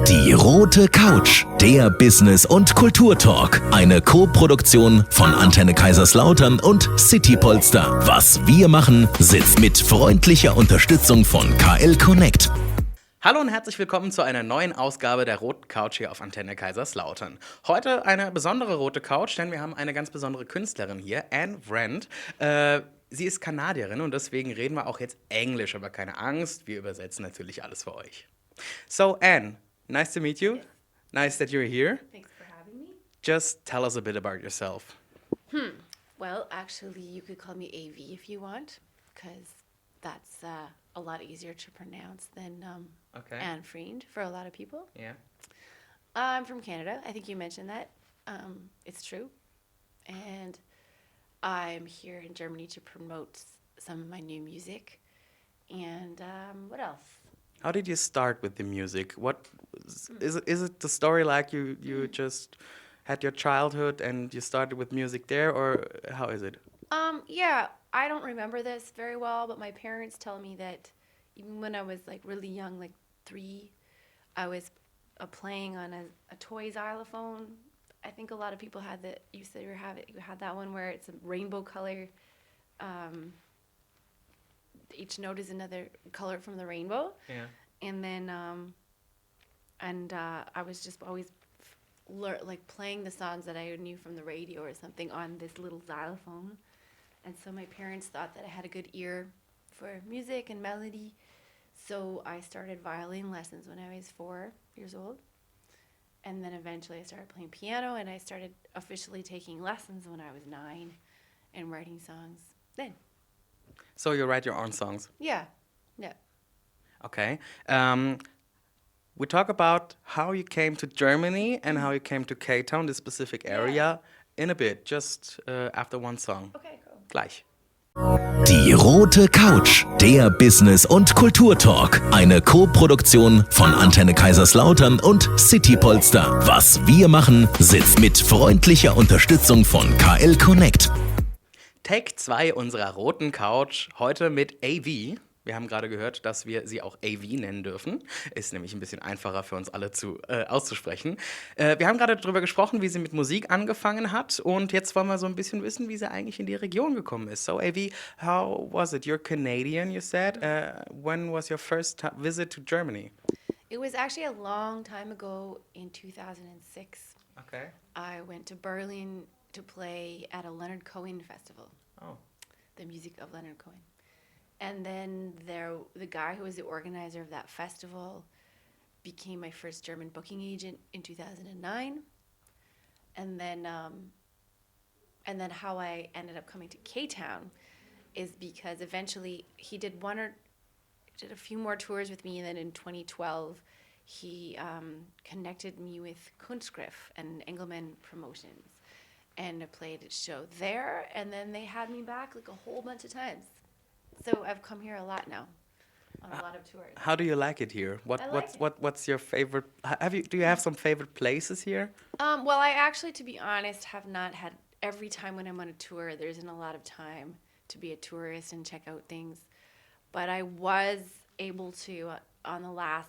Die rote Couch, der Business- und Kulturtalk. Eine Co-Produktion von Antenne Kaiserslautern und City Polster. Was wir machen, sitzt mit freundlicher Unterstützung von KL Connect. Hallo und herzlich willkommen zu einer neuen Ausgabe der Roten Couch hier auf Antenne Kaiserslautern. Heute eine besondere rote Couch, denn wir haben eine ganz besondere Künstlerin hier, Ann Vriend. Sie ist Kanadierin und deswegen reden wir auch jetzt Englisch, aber keine Angst, wir übersetzen natürlich alles für euch. So Ann, nice to meet you. Yes. Nice that you're here. Thanks for having me. Just tell us a bit about yourself. Well, actually, you could call me AV if you want, because that's a lot easier to pronounce than Okay. Ann Vriend for a lot of people. Yeah. I'm from Canada. I think you mentioned that. It's true. And I'm here in Germany to promote some of my new music. And what else? How did you start with the music? What is it the story like you just had your childhood and you started with music there, or how is it? Yeah, I don't remember this very well, but my parents tell me that even when I was like really young, like 3, I was playing on a toy xylophone. I think a lot of people had that. You said you had that one where it's a rainbow color. Each note is another color from the rainbow. Yeah. And then I was just always like playing the songs that I knew from the radio or something on this little xylophone. And so my parents thought that I had a good ear for music and melody. So I started violin lessons when I was 4 years old. And then eventually I started playing piano, and I started officially taking lessons when I was 9 and writing songs then. So you write your own songs. Yeah. Okay. We talk about how you came to Germany and how you came to K-Town, this specific area, in a bit, just after one song. Okay, cool. Gleich. Die rote Couch, der Business- und Kulturtalk. Eine Co-Produktion von Antenne Kaiserslautern und City Polster. Was wir machen, sitzt mit freundlicher Unterstützung von KL Connect. Take 2 unserer roten Couch, heute mit AV. Wir haben gerade gehört, dass wir sie auch AV nennen dürfen. Ist nämlich ein bisschen einfacher für uns alle auszusprechen. Wir haben gerade darüber gesprochen, wie sie mit Musik angefangen hat. Und jetzt wollen wir so ein bisschen wissen, wie sie eigentlich in die Region gekommen ist. So AV, how was it? You're Canadian, you said. When was your first visit to Germany? It was actually a long time ago in 2006. Okay. I went to Berlin to play at a Leonard Cohen festival, Oh. the music of Leonard Cohen. And then the guy who was the organizer of that festival became my first German booking agent in 2009. And then how I ended up coming to K-Town is because eventually he did a few more tours with me, and then in 2012 he connected me with Kunstgriff and Engelmann Promotions, and I played a show there, and then they had me back like a whole bunch of times. So I've come here a lot now, on a lot of tours. How do you like it here? What's your favorite? Do you have some favorite places here? Well, I actually, to be honest, have not had, every time when I'm on a tour, there isn't a lot of time to be a tourist and check out things. But I was able to, on the last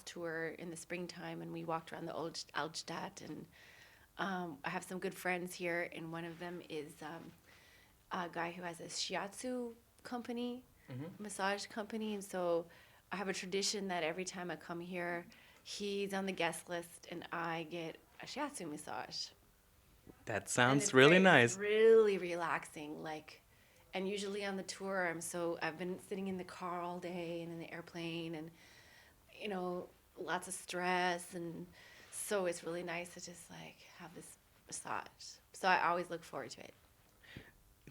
tour in the springtime, and we walked around the old Altstadt, and I have some good friends here, and one of them is a guy who has a shiatsu company, massage company, and so I have a tradition that every time I come here, he's on the guest list and I get a shiatsu massage. That And sounds it's really great. nice. It's really relaxing, and usually on the tour I've been sitting in the car all day and in the airplane, and lots of stress, and so it's really nice to just have this massage. So I always look forward to it.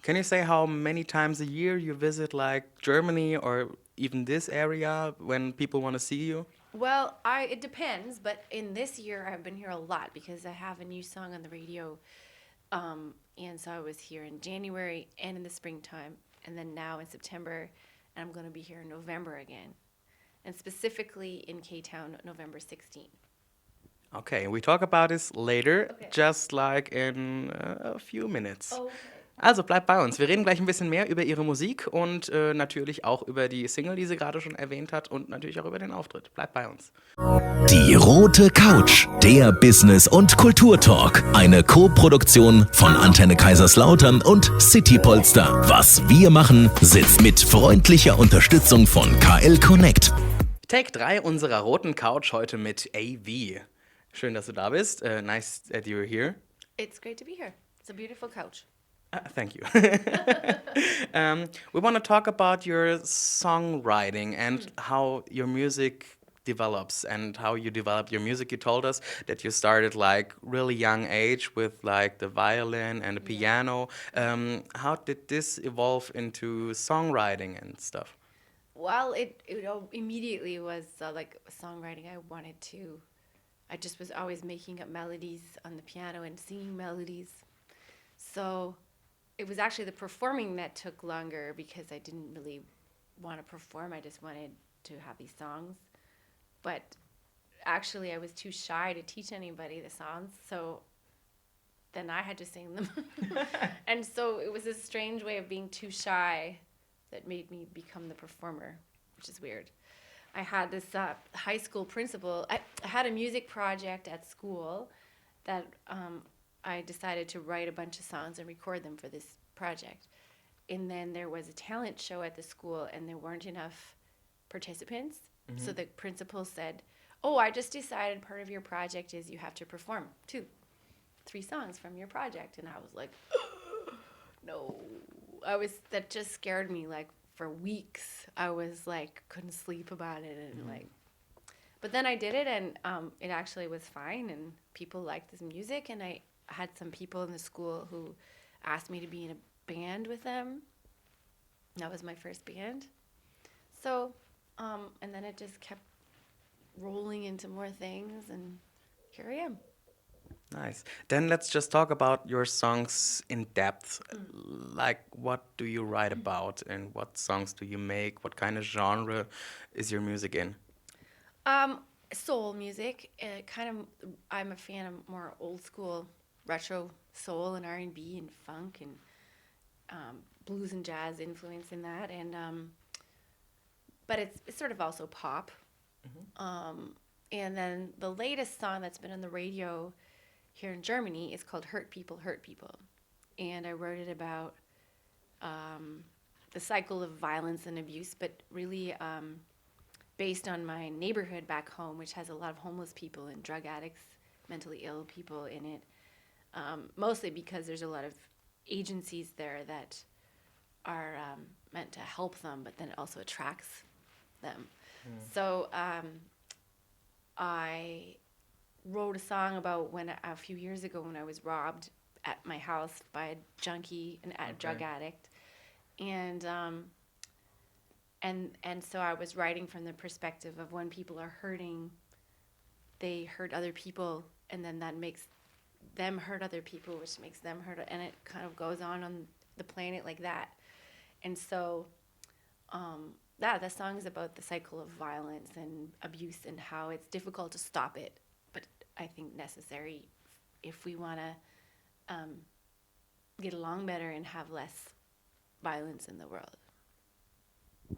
Can you say how many times a year you visit Germany or even this area when people want to see you? Well, it depends, but in this year I've been here a lot because I have a new song on the radio, and so I was here in January and in the springtime, and then now in September, and I'm going to be here in November again, and specifically in K-Town, November 16th. Okay, we talk about this later, Okay. just in a few minutes. Okay. Also bleibt bei uns. Wir reden gleich ein bisschen mehr über ihre Musik und natürlich auch über die Single, die sie gerade schon erwähnt hat und natürlich auch über den Auftritt. Bleibt bei uns. Die rote Couch, der Business- und Kulturtalk. Eine Co-Produktion von Antenne Kaiserslautern und City Polster. Was wir machen, sitzt mit freundlicher Unterstützung von KL Connect. Take 3 unserer roten Couch heute mit AV. Schön, dass du da bist. Nice that you're here. It's great to be here. It's a beautiful couch. Thank you. We want to talk about your songwriting and how your music develops and how you develop your music. You told us that you started like really young age with like the violin and the piano. How did this evolve into songwriting and stuff? Well, it immediately was like songwriting. I just was always making up melodies on the piano and singing melodies. So it was actually the performing that took longer because I didn't really want to perform. I just wanted to have these songs. But actually, I was too shy to teach anybody the songs. So then I had to sing them. And so it was a strange way of being too shy that made me become the performer, which is weird. I had this high school principal. I had a music project at school that I decided to write a bunch of songs and record them for this project. And then there was a talent show at the school, and there weren't enough participants. Mm-hmm. So the principal said, "Oh, I just decided part of your project is you have to perform 3 songs from your project." And I was like, no. That just scared me, like, for weeks. I was like, couldn't sleep about it, and like, but then I did it, and it actually was fine, and people liked this music, and I had some people in the school who asked me to be in a band with them. That was my first band. So, and then it just kept rolling into more things, and here I am. Nice. Then let's just talk about your songs in depth. Like, what do you write about, and what songs do you make? What kind of genre is your music in? Soul music. I'm a fan of more old school retro soul and R&B and funk and blues and jazz influence in that, and but it's sort of also pop. Mm-hmm. And then the latest song that's been on the radio here in Germany is called "Hurt People, Hurt People," and I wrote it about the cycle of violence and abuse, but really based on my neighborhood back home, which has a lot of homeless people and drug addicts, mentally ill people in it, mostly because there's a lot of agencies there that are meant to help them, but then it also attracts them. So I wrote a song about when a few years ago when I was robbed at my house by a junkie and a drug addict, and so I was writing from the perspective of when people are hurting, they hurt other people, and then that makes them hurt other people, which makes them hurt, and it kind of goes on the planet like that. And so the song is about the cycle of violence and abuse and how it's difficult to stop it, but I think necessary if we want to get along better and have less violence in the world.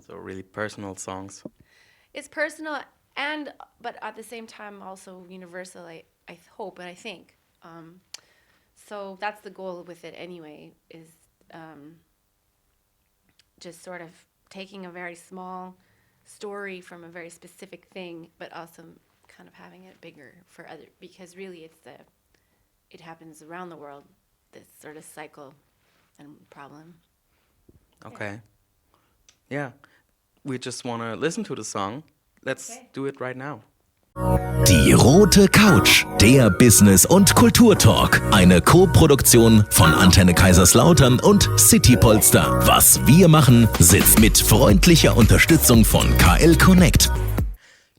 So really personal songs. It's personal, but at the same time also universal, I hope and I think. So that's the goal with it anyway, is just sort of taking a very small story from a very specific thing, but also kind of having it bigger for other, because really it happens around the world, this sort of cycle and problem. Okay. Yeah. We just want to listen to the song. Let's do it right now. Die rote Couch, der Business- und Kulturtalk. Eine Co-Produktion von Antenne Kaiserslautern und City Polster. Was wir machen, sitzt mit freundlicher Unterstützung von KL Connect.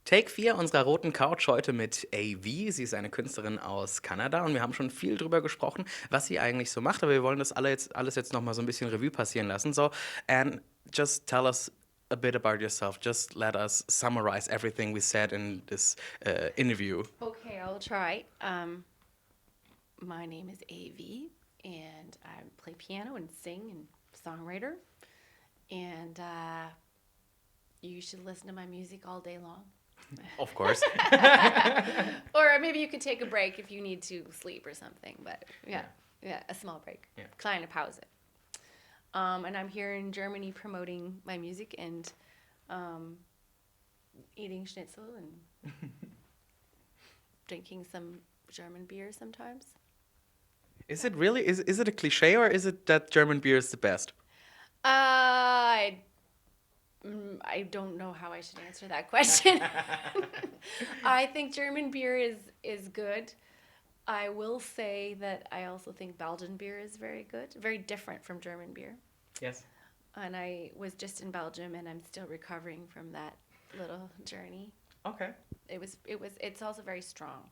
Take 4 unserer roten Couch heute mit AV. Sie ist eine Künstlerin aus Kanada und wir haben schon viel drüber gesprochen, was sie eigentlich so macht, aber wir wollen das alles jetzt nochmal so ein bisschen Revue passieren lassen. So, and just tell us a bit about yourself. Just let us summarize everything we said in this interview. Okay, I'll try. My name is AV, and I play piano and sing and songwriter. And you should listen to my music all day long. Of course. Or maybe you could take a break if you need to sleep or something. But yeah, a small break. Yeah. Kleine Pause. And I'm here in Germany promoting my music and eating schnitzel and drinking some German beer sometimes. Is it really? Is it a cliche, or is it that German beer is the best? I don't know how I should answer that question. I think German beer is good. I will say that I also think Belgian beer is very good, very different from German beer. Yes. And I was just in Belgium, and I'm still recovering from that little journey. Okay. It's also very strong.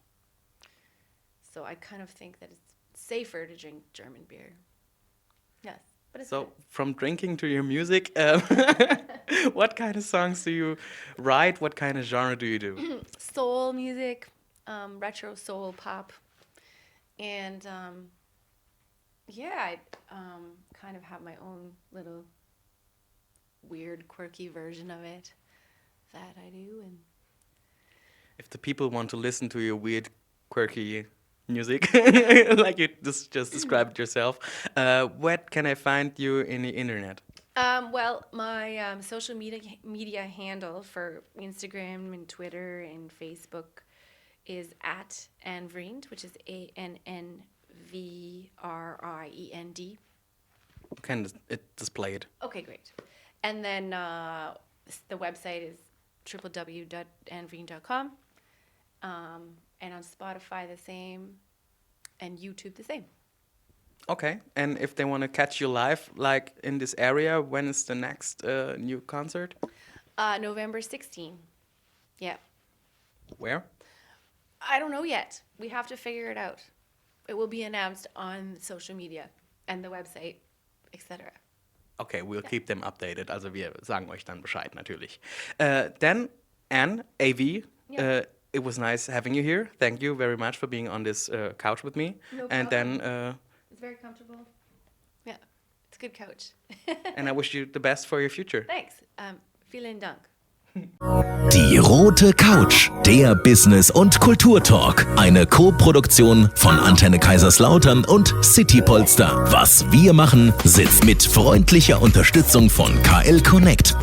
So I kind of think that it's safer to drink German beer. Yes, but it's So good. from drinking to your music, what kind of songs do you write? What kind of genre do you do? Soul music, retro soul pop, and I kind of have my own little weird, quirky version of it that I do. And If the people want to listen to your weird, quirky music, like you just described yourself, where can I find you in the internet? Well, my social media handle for Instagram and Twitter and Facebook is at Ann Vriend, which is ANNVRIEND. Can it display it? Okay, great. And then the website is www.annvriend.com. And on Spotify the same, and YouTube the same. Okay, and if they want to catch you live, like in this area, when is the next new concert? November 16. Yeah. Where? I don't know yet. We have to figure it out. It will be announced on social media and the website, etc. Okay, we'll keep them updated. Also wir sagen euch dann Bescheid natürlich. Then, Ann, AV, Yeah. it was nice having you here. Thank you very much for being on this couch with me. No And then, It's very comfortable. Yeah, it's a good couch. and I wish you the best for your future. Thanks. Vielen Dank. Die rote Couch, der Business- und Kulturtalk. Eine Co-Produktion von Antenne Kaiserslautern und City Polster. Was wir machen, sitzt mit freundlicher Unterstützung von KL Connect.